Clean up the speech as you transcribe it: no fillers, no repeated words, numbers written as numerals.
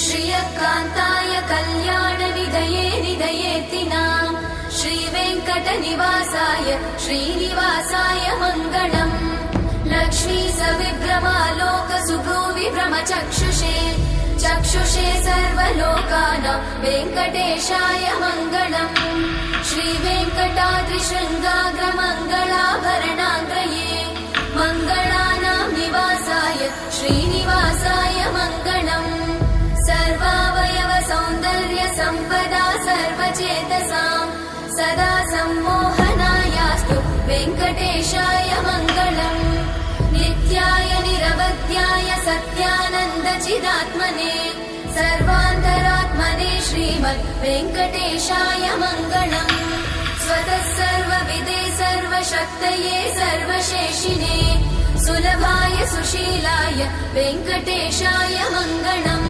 श्रियकान्ताय कल्याणनिधये निधयेतिनाम् श्रीवेङ्कटनिवासाय श्रीनिवासाय मङ्गलम्। लक्ष्मी सविभ्रमालोकसुभ्रूविभ्रमचक्षुषे चक्षुषे सर्वलोकानां वेङ्कटेशाय मङ्गलम्। श्रीवेङ्कटाद्रिशृङ्गाग्रमङ्गलाभरणाङ्गये मङ्गलानां निवासाय श्रीनिवासाय मङ्गलम्। सर्वावयव सौन्दर्य सम्पदा सर्वचेतसां सदा सम्मोहनायास्तु वेङ्कटेशाय मङ्गलम्। नित्याय निरवध्याय सत्यानन्दचिदात्मने सर्वान्तरात्मने श्रीमद् वेङ्कटेशाय मङ्गलम्। स्वतः सर्वविदे सर्वशक्तये सर्वशेषिने सुलभाय सुशीलाय वेङ्कटेशाय मङ्गलम्।